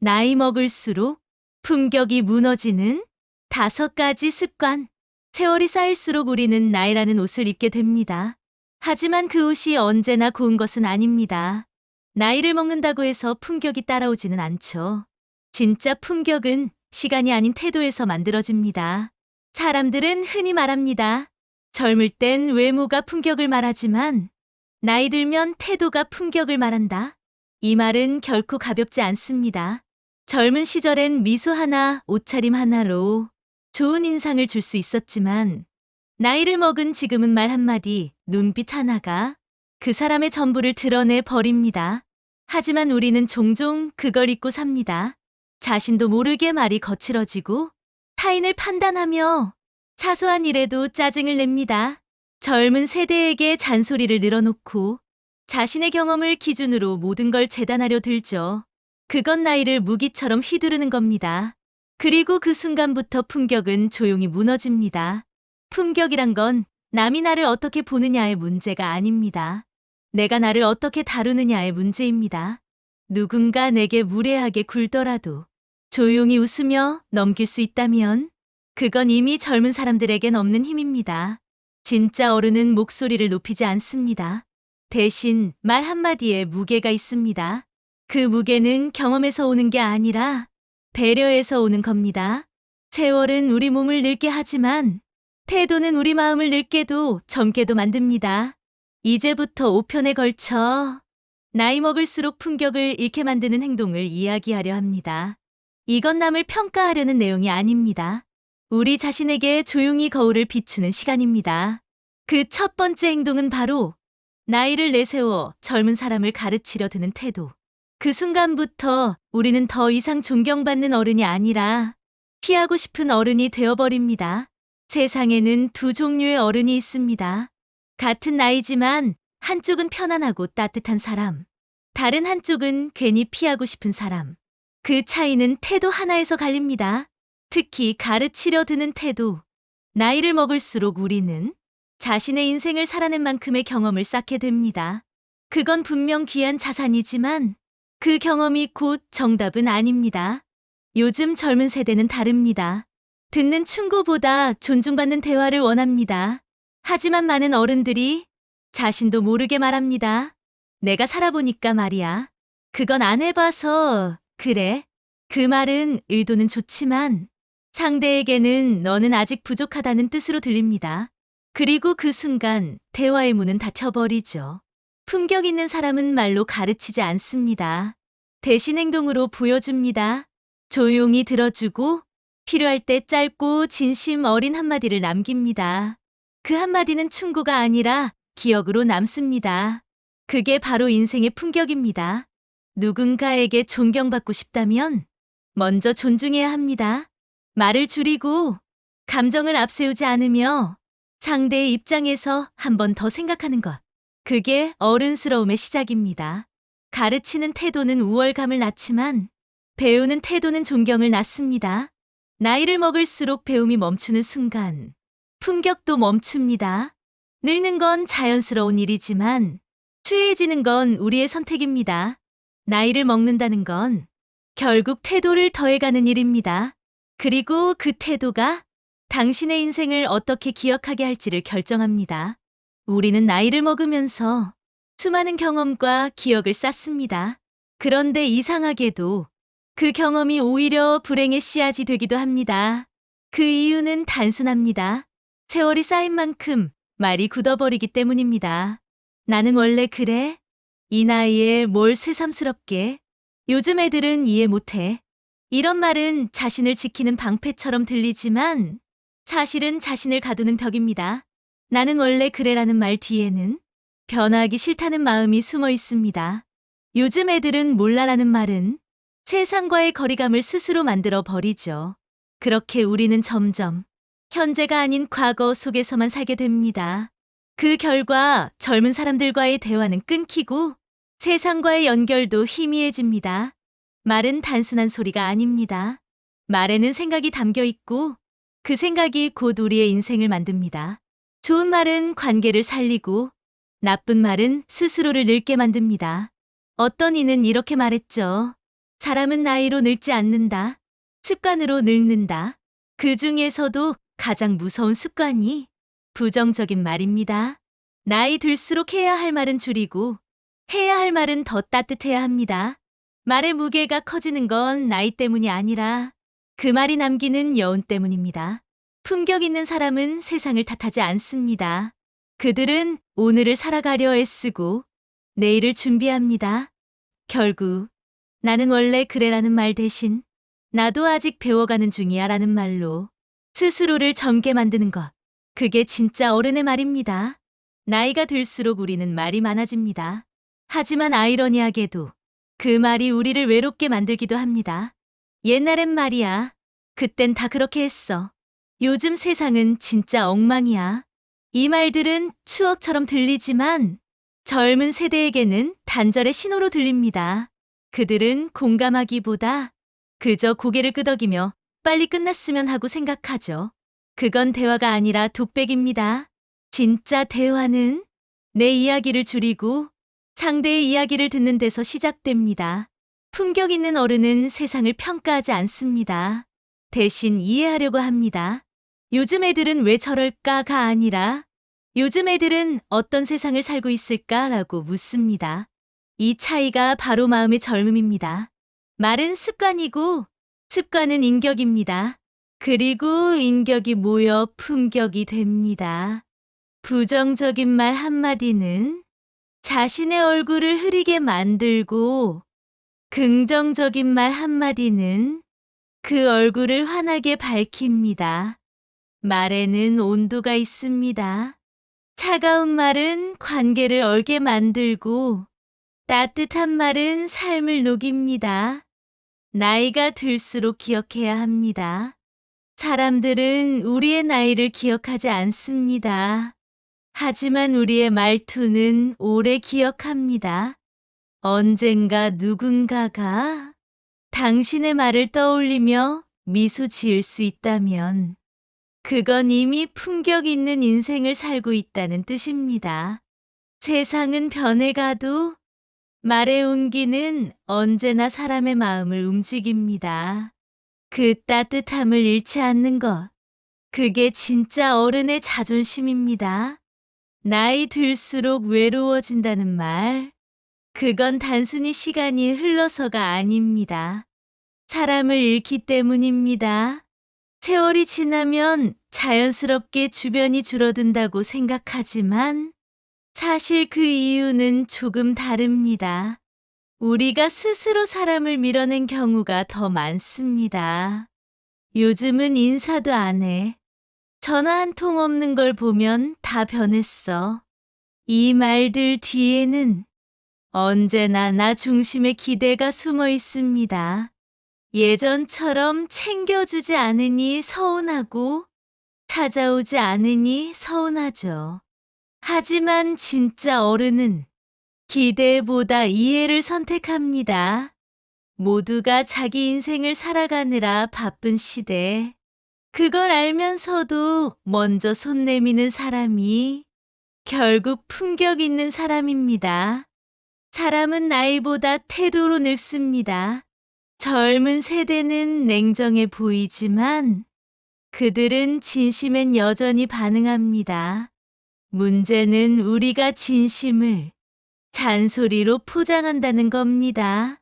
나이 먹을수록 품격이 무너지는 5가지 습관. 세월이 쌓일수록 우리는 나이라는 옷을 입게 됩니다. 하지만 그 옷이 언제나 고운 것은 아닙니다. 나이를 먹는다고 해서 품격이 따라오지는 않죠. 진짜 품격은 시간이 아닌 태도에서 만들어집니다. 사람들은 흔히 말합니다. 젊을 땐 외모가 품격을 말하지만 나이 들면 태도가 품격을 말한다. 이 말은 결코 가볍지 않습니다. 젊은 시절엔 미소 하나, 옷차림 하나로 좋은 인상을 줄 수 있었지만 나이를 먹은 지금은 말 한마디, 눈빛 하나가 그 사람의 전부를 드러내 버립니다. 하지만 우리는 종종 그걸 잊고 삽니다. 자신도 모르게 말이 거칠어지고 타인을 판단하며 사소한 일에도 짜증을 냅니다. 젊은 세대에게 잔소리를 늘어놓고 자신의 경험을 기준으로 모든 걸 재단하려 들죠. 그건 나이를 무기처럼 휘두르는 겁니다. 그리고 그 순간부터 품격은 조용히 무너집니다. 품격이란 건 남이 나를 어떻게 보느냐의 문제가 아닙니다. 내가 나를 어떻게 다루느냐의 문제입니다. 누군가 내게 무례하게 굴더라도 조용히 웃으며 넘길 수 있다면 그건 이미 젊은 사람들에겐 없는 힘입니다. 진짜 어른은 목소리를 높이지 않습니다. 대신 말 한마디에 무게가 있습니다. 그 무게는 경험에서 오는 게 아니라 배려에서 오는 겁니다. 세월은 우리 몸을 늙게 하지만 태도는 우리 마음을 늙게도 젊게도 만듭니다. 이제부터 5편에 걸쳐 나이 먹을수록 품격을 잃게 만드는 행동을 이야기하려 합니다. 이건 남을 평가하려는 내용이 아닙니다. 우리 자신에게 조용히 거울을 비추는 시간입니다. 그 첫 번째 행동은 바로 나이를 내세워 젊은 사람을 가르치려 드는 태도. 그 순간부터 우리는 더 이상 존경받는 어른이 아니라 피하고 싶은 어른이 되어버립니다. 세상에는 두 종류의 어른이 있습니다. 같은 나이지만 한쪽은 편안하고 따뜻한 사람, 다른 한쪽은 괜히 피하고 싶은 사람. 그 차이는 태도 하나에서 갈립니다. 특히 가르치려 드는 태도. 나이를 먹을수록 우리는 자신의 인생을 살아낸 만큼의 경험을 쌓게 됩니다. 그건 분명 귀한 자산이지만 그 경험이 곧 정답은 아닙니다. 요즘 젊은 세대는 다릅니다. 듣는 충고보다 존중받는 대화를 원합니다. 하지만 많은 어른들이 자신도 모르게 말합니다. 내가 살아보니까 말이야. 그건 안 해봐서 그래. 그 말은 의도는 좋지만 상대에게는 너는 아직 부족하다는 뜻으로 들립니다. 그리고 그 순간 대화의 문은 닫혀버리죠. 품격 있는 사람은 말로 가르치지 않습니다. 대신 행동으로 보여줍니다. 조용히 들어주고 필요할 때 짧고 진심 어린 한마디를 남깁니다. 그 한마디는 충고가 아니라 기억으로 남습니다. 그게 바로 인생의 품격입니다. 누군가에게 존경받고 싶다면 먼저 존중해야 합니다. 말을 줄이고 감정을 앞세우지 않으며 상대의 입장에서 한 번 더 생각하는 것. 그게 어른스러움의 시작입니다. 가르치는 태도는 우월감을 낳지만 배우는 태도는 존경을 낳습니다. 나이를 먹을수록 배움이 멈추는 순간 품격도 멈춥니다. 늙는 건 자연스러운 일이지만 추해지는 건 우리의 선택입니다. 나이를 먹는다는 건 결국 태도를 더해가는 일입니다. 그리고 그 태도가 당신의 인생을 어떻게 기억하게 할지를 결정합니다. 우리는 나이를 먹으면서 수많은 경험과 기억을 쌓습니다. 그런데 이상하게도 그 경험이 오히려 불행의 씨앗이 되기도 합니다. 그 이유는 단순합니다. 세월이 쌓인 만큼 말이 굳어버리기 때문입니다. 나는 원래 그래? 이 나이에 뭘 새삼스럽게? 요즘 애들은 이해 못해. 이런 말은 자신을 지키는 방패처럼 들리지만 사실은 자신을 가두는 벽입니다. 나는 원래 그래라는 말 뒤에는 변화하기 싫다는 마음이 숨어 있습니다. 요즘 애들은 몰라라는 말은 세상과의 거리감을 스스로 만들어 버리죠. 그렇게 우리는 점점 현재가 아닌 과거 속에서만 살게 됩니다. 그 결과 젊은 사람들과의 대화는 끊기고 세상과의 연결도 희미해집니다. 말은 단순한 소리가 아닙니다. 말에는 생각이 담겨 있고 그 생각이 곧 우리의 인생을 만듭니다. 좋은 말은 관계를 살리고 나쁜 말은 스스로를 늙게 만듭니다. 어떤 이는 이렇게 말했죠. 사람은 나이로 늙지 않는다. 습관으로 늙는다. 그 중에서도 가장 무서운 습관이 부정적인 말입니다. 나이 들수록 해야 할 말은 줄이고 해야 할 말은 더 따뜻해야 합니다. 말의 무게가 커지는 건 나이 때문이 아니라 그 말이 남기는 여운 때문입니다. 품격 있는 사람은 세상을 탓하지 않습니다. 그들은 오늘을 살아가려 애쓰고 내일을 준비합니다. 결국 나는 원래 그래라는 말 대신 나도 아직 배워가는 중이야 라는 말로 스스로를 젊게 만드는 것. 그게 진짜 어른의 말입니다. 나이가 들수록 우리는 말이 많아집니다. 하지만 아이러니하게도 그 말이 우리를 외롭게 만들기도 합니다. 옛날엔 말이야. 그땐 다 그렇게 했어. 요즘 세상은 진짜 엉망이야. 이 말들은 추억처럼 들리지만 젊은 세대에게는 단절의 신호로 들립니다. 그들은 공감하기보다 그저 고개를 끄덕이며 빨리 끝났으면 하고 생각하죠. 그건 대화가 아니라 독백입니다. 진짜 대화는 내 이야기를 줄이고 상대의 이야기를 듣는 데서 시작됩니다. 품격 있는 어른은 세상을 평가하지 않습니다. 대신 이해하려고 합니다. 요즘 애들은 왜 저럴까가 아니라 요즘 애들은 어떤 세상을 살고 있을까라고 묻습니다. 이 차이가 바로 마음의 젊음입니다. 말은 습관이고 습관은 인격입니다. 그리고 인격이 모여 품격이 됩니다. 부정적인 말 한마디는 자신의 얼굴을 흐리게 만들고 긍정적인 말 한마디는 그 얼굴을 환하게 밝힙니다. 말에는 온도가 있습니다. 차가운 말은 관계를 얼게 만들고 따뜻한 말은 삶을 녹입니다. 나이가 들수록 기억해야 합니다. 사람들은 우리의 나이를 기억하지 않습니다. 하지만 우리의 말투는 오래 기억합니다. 언젠가 누군가가 당신의 말을 떠올리며 미소 지을 수 있다면 그건 이미 품격 있는 인생을 살고 있다는 뜻입니다. 세상은 변해가도 말의 온기는 언제나 사람의 마음을 움직입니다. 그 따뜻함을 잃지 않는 것. 그게 진짜 어른의 자존심입니다. 나이 들수록 외로워진다는 말. 그건 단순히 시간이 흘러서가 아닙니다. 사람을 잃기 때문입니다. 세월이 지나면 자연스럽게 주변이 줄어든다고 생각하지만 사실 그 이유는 조금 다릅니다. 우리가 스스로 사람을 밀어낸 경우가 더 많습니다. 요즘은 인사도 안 해. 전화 한 통 없는 걸 보면 다 변했어. 이 말들 뒤에는 언제나 나 중심의 기대가 숨어 있습니다. 예전처럼 챙겨주지 않으니 서운하고 찾아오지 않으니 서운하죠. 하지만 진짜 어른은 기대보다 이해를 선택합니다. 모두가 자기 인생을 살아가느라 바쁜 시대. 그걸 알면서도 먼저 손 내미는 사람이 결국 품격 있는 사람입니다. 사람은 나이보다 태도로 늙습니다. 젊은 세대는 냉정해 보이지만 그들은 진심엔 여전히 반응합니다. 문제는 우리가 진심을 잔소리로 포장한다는 겁니다.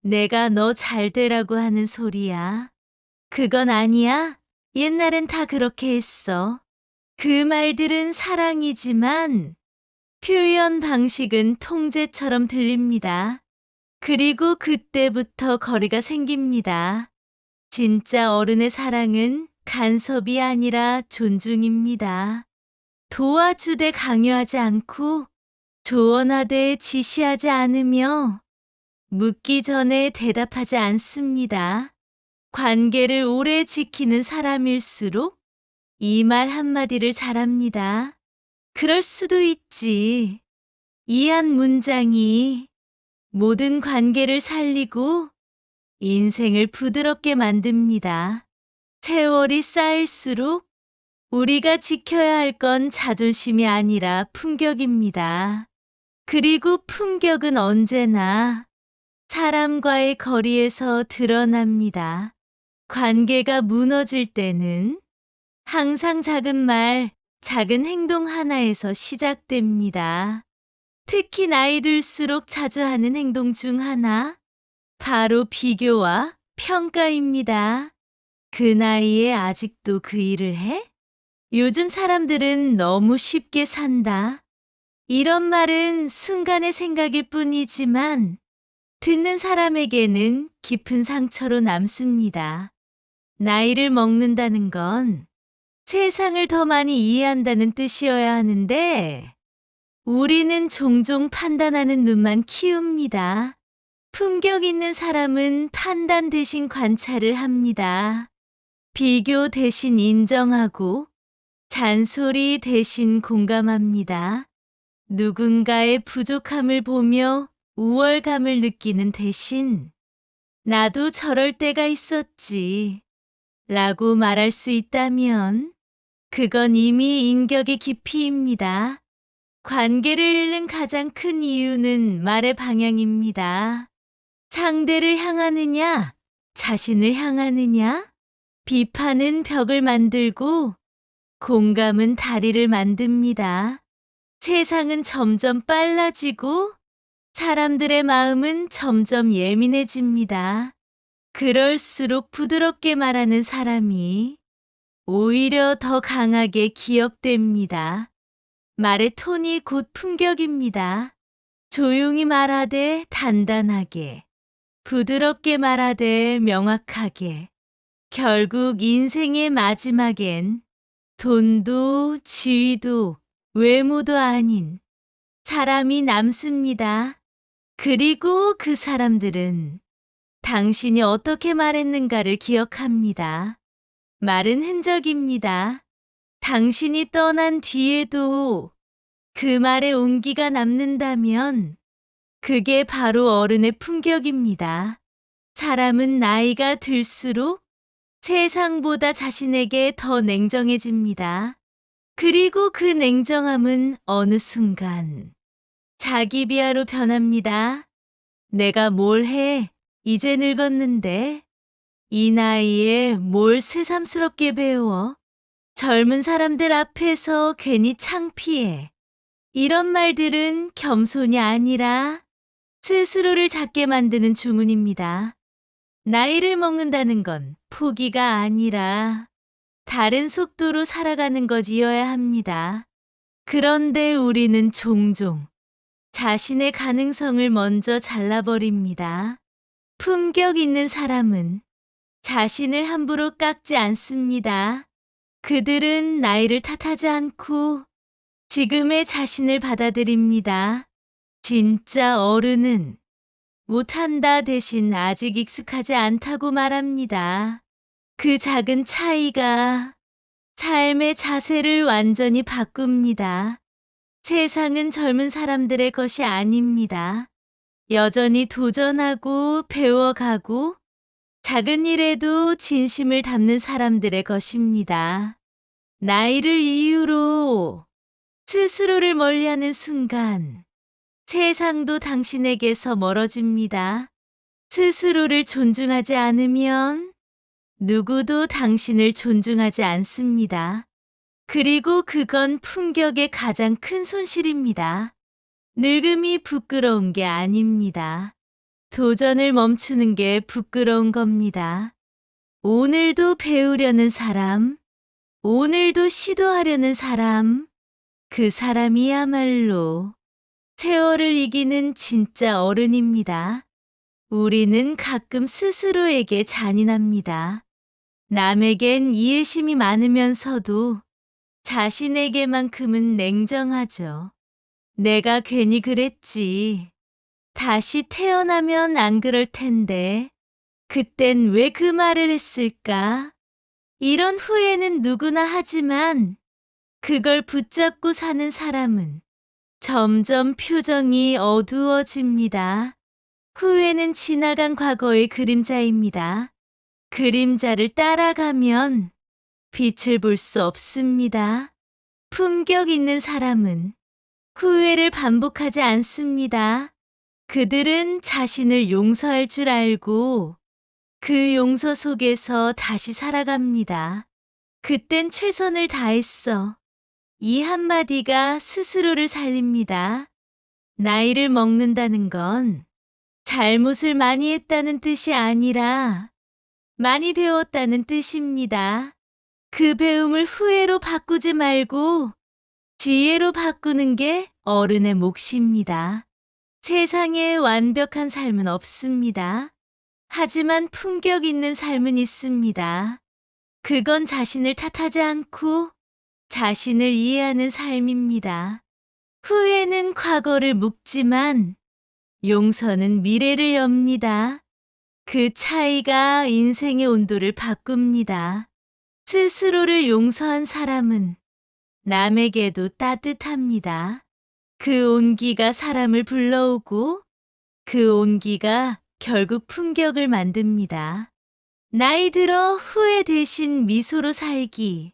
내가 너 잘 되라고 하는 소리야. 그건 아니야. 옛날엔 다 그렇게 했어. 그 말들은 사랑이지만 표현 방식은 통제처럼 들립니다. 그리고 그때부터 거리가 생깁니다. 진짜 어른의 사랑은 간섭이 아니라 존중입니다. 도와주되 강요하지 않고 조언하되 지시하지 않으며 묻기 전에 대답하지 않습니다. 관계를 오래 지키는 사람일수록 이 말 한마디를 잘합니다. 그럴 수도 있지. 이 한 문장이 모든 관계를 살리고 인생을 부드럽게 만듭니다. 세월이 쌓일수록 우리가 지켜야 할 건 자존심이 아니라 품격입니다. 그리고 품격은 언제나 사람과의 거리에서 드러납니다. 관계가 무너질 때는 항상 작은 말, 작은 행동 하나에서 시작됩니다. 특히 나이 들수록 자주 하는 행동 중 하나, 바로 비교와 평가입니다. 그 나이에 아직도 그 일을 해? 요즘 사람들은 너무 쉽게 산다. 이런 말은 순간의 생각일 뿐이지만 듣는 사람에게는 깊은 상처로 남습니다. 나이를 먹는다는 건 세상을 더 많이 이해한다는 뜻이어야 하는데 우리는 종종 판단하는 눈만 키웁니다. 품격 있는 사람은 판단 대신 관찰을 합니다. 비교 대신 인정하고 잔소리 대신 공감합니다. 누군가의 부족함을 보며 우월감을 느끼는 대신 나도 저럴 때가 있었지 라고 말할 수 있다면 그건 이미 인격의 깊이입니다. 관계를 잃는 가장 큰 이유는 말의 방향입니다. 상대를 향하느냐, 자신을 향하느냐? 비판은 벽을 만들고 공감은 다리를 만듭니다. 세상은 점점 빨라지고 사람들의 마음은 점점 예민해집니다. 그럴수록 부드럽게 말하는 사람이 오히려 더 강하게 기억됩니다. 말의 톤이 곧 품격입니다. 조용히 말하되 단단하게, 부드럽게 말하되 명확하게. 결국 인생의 마지막엔 돈도 지위도 외모도 아닌 사람이 남습니다. 그리고 그 사람들은 당신이 어떻게 말했는가를 기억합니다. 말은 흔적입니다. 당신이 떠난 뒤에도 그 말의 온기가 남는다면 그게 바로 어른의 품격입니다. 사람은 나이가 들수록 세상보다 자신에게 더 냉정해집니다. 그리고 그 냉정함은 어느 순간 자기 비하로 변합니다. 내가 뭘 해? 이제 늙었는데 이 나이에 뭘 새삼스럽게 배워? 젊은 사람들 앞에서 괜히 창피해. 이런 말들은 겸손이 아니라 스스로를 작게 만드는 주문입니다. 나이를 먹는다는 건 포기가 아니라 다른 속도로 살아가는 것이어야 합니다. 그런데 우리는 종종 자신의 가능성을 먼저 잘라버립니다. 품격 있는 사람은 자신을 함부로 깎지 않습니다. 그들은 나이를 탓하지 않고 지금의 자신을 받아들입니다. 진짜 어른은 못한다 대신 아직 익숙하지 않다고 말합니다. 그 작은 차이가 삶의 자세를 완전히 바꿉니다. 세상은 젊은 사람들의 것이 아닙니다. 여전히 도전하고 배워가고 작은 일에도 진심을 담는 사람들의 것입니다. 나이를 이유로 스스로를 멀리하는 순간 세상도 당신에게서 멀어집니다. 스스로를 존중하지 않으면 누구도 당신을 존중하지 않습니다. 그리고 그건 품격의 가장 큰 손실입니다. 늙음이 부끄러운 게 아닙니다. 도전을 멈추는 게 부끄러운 겁니다. 오늘도 배우려는 사람, 오늘도 시도하려는 사람, 그 사람이야말로 세월을 이기는 진짜 어른입니다. 우리는 가끔 스스로에게 잔인합니다. 남에겐 이해심이 많으면서도 자신에게만큼은 냉정하죠. 내가 괜히 그랬지. 다시 태어나면 안 그럴 텐데. 그땐 왜 그 말을 했을까? 이런 후회는 누구나 하지만 그걸 붙잡고 사는 사람은 점점 표정이 어두워집니다. 후회는 지나간 과거의 그림자입니다. 그림자를 따라가면 빛을 볼 수 없습니다. 품격 있는 사람은 후회를 반복하지 않습니다. 그들은 자신을 용서할 줄 알고 그 용서 속에서 다시 살아갑니다. 그땐 최선을 다했어. 이 한마디가 스스로를 살립니다. 나이를 먹는다는 건 잘못을 많이 했다는 뜻이 아니라 많이 배웠다는 뜻입니다. 그 배움을 후회로 바꾸지 말고 지혜로 바꾸는 게 어른의 몫입니다. 세상에 완벽한 삶은 없습니다. 하지만 품격 있는 삶은 있습니다. 그건 자신을 탓하지 않고 자신을 이해하는 삶입니다. 후회는 과거를 묵지만 용서는 미래를 엽니다. 그 차이가 인생의 온도를 바꿉니다. 스스로를 용서한 사람은 남에게도 따뜻합니다. 그 온기가 사람을 불러오고 그 온기가 결국 품격을 만듭니다. 나이 들어 후회 대신 미소로 살기.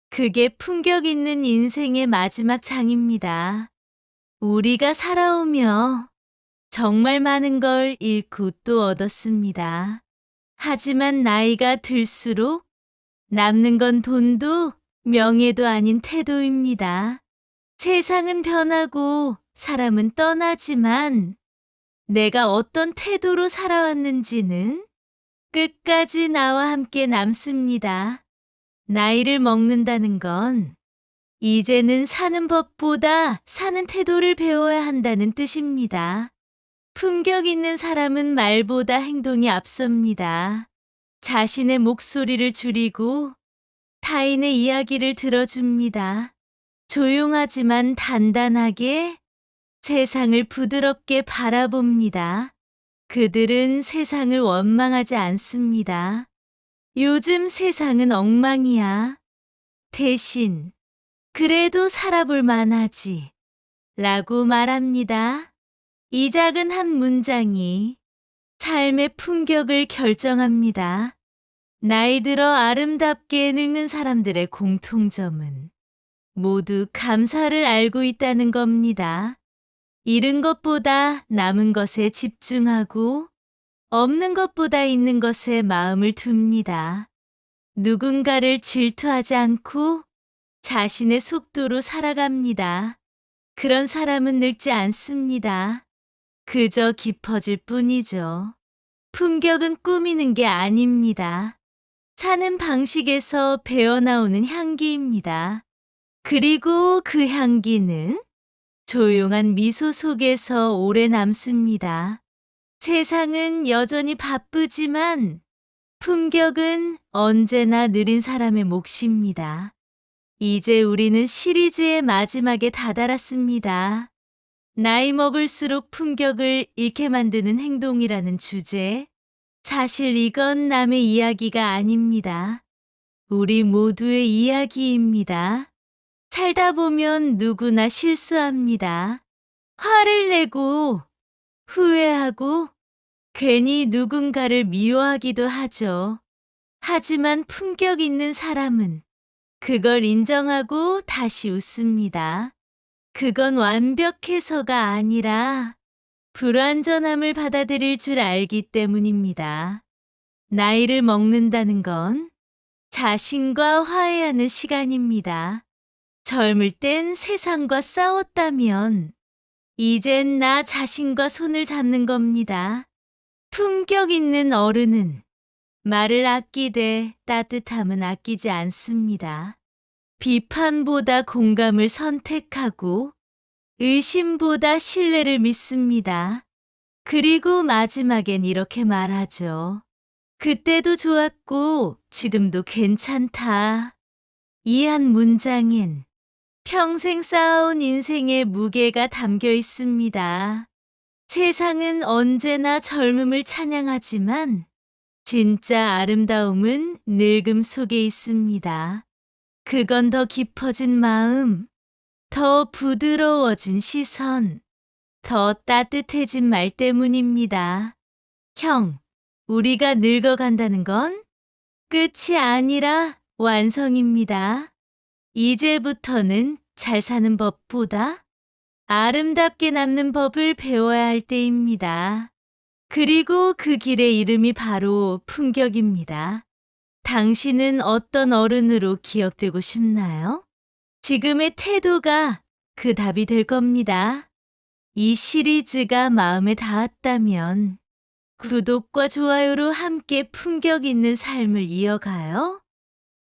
그게 품격 있는 인생의 마지막 장입니다. 우리가 살아오며 정말 많은 걸 잃고 또 얻었습니다. 하지만 나이가 들수록 남는 건 돈도 명예도 아닌 태도입니다. 세상은 변하고 사람은 떠나지만 내가 어떤 태도로 살아왔는지는 끝까지 나와 함께 남습니다. 나이를 먹는다는 건 이제는 사는 법보다 사는 태도를 배워야 한다는 뜻입니다. 품격 있는 사람은 말보다 행동이 앞섭니다. 자신의 목소리를 줄이고 타인의 이야기를 들어줍니다. 조용하지만 단단하게 세상을 부드럽게 바라봅니다. 그들은 세상을 원망하지 않습니다. 요즘 세상은 엉망이야. 대신 그래도 살아볼 만하지 라고 말합니다. 이 작은 한 문장이 삶의 품격을 결정합니다. 나이 들어 아름답게 늙는 사람들의 공통점은 모두 감사를 알고 있다는 겁니다. 잃은 것보다 남은 것에 집중하고 없는 것보다 있는 것에 마음을 둡니다. 누군가를 질투하지 않고 자신의 속도로 살아갑니다. 그런 사람은 늙지 않습니다. 그저 깊어질 뿐이죠. 품격은 꾸미는 게 아닙니다. 사는 방식에서 배어나오는 향기입니다. 그리고 그 향기는 조용한 미소 속에서 오래 남습니다. 세상은 여전히 바쁘지만 품격은 언제나 느린 사람의 몫입니다. 이제 우리는 시리즈의 마지막에 다다랐습니다. 나이 먹을수록 품격을 잃게 만드는 행동이라는 주제. 사실 이건 남의 이야기가 아닙니다. 우리 모두의 이야기입니다. 살다 보면 누구나 실수합니다. 화를 내고 후회하고 괜히 누군가를 미워하기도 하죠. 하지만 품격 있는 사람은 그걸 인정하고 다시 웃습니다. 그건 완벽해서가 아니라 불완전함을 받아들일 줄 알기 때문입니다. 나이를 먹는다는 건 자신과 화해하는 시간입니다. 젊을 땐 세상과 싸웠다면 이젠 나 자신과 손을 잡는 겁니다. 품격 있는 어른은 말을 아끼되 따뜻함은 아끼지 않습니다. 비판보다 공감을 선택하고 의심보다 신뢰를 믿습니다. 그리고 마지막엔 이렇게 말하죠. 그때도 좋았고 지금도 괜찮다. 이 한 문장엔 평생 쌓아온 인생의 무게가 담겨 있습니다. 세상은 언제나 젊음을 찬양하지만 진짜 아름다움은 늙음 속에 있습니다. 그건 더 깊어진 마음, 더 부드러워진 시선, 더 따뜻해진 말 때문입니다. 형, 우리가 늙어간다는 건 끝이 아니라 완성입니다. 이제부터는 잘 사는 법보다 아름답게 남는 법을 배워야 할 때입니다. 그리고 그 길의 이름이 바로 품격입니다. 당신은 어떤 어른으로 기억되고 싶나요? 지금의 태도가 그 답이 될 겁니다. 이 시리즈가 마음에 닿았다면 구독과 좋아요로 함께 품격 있는 삶을 이어가요.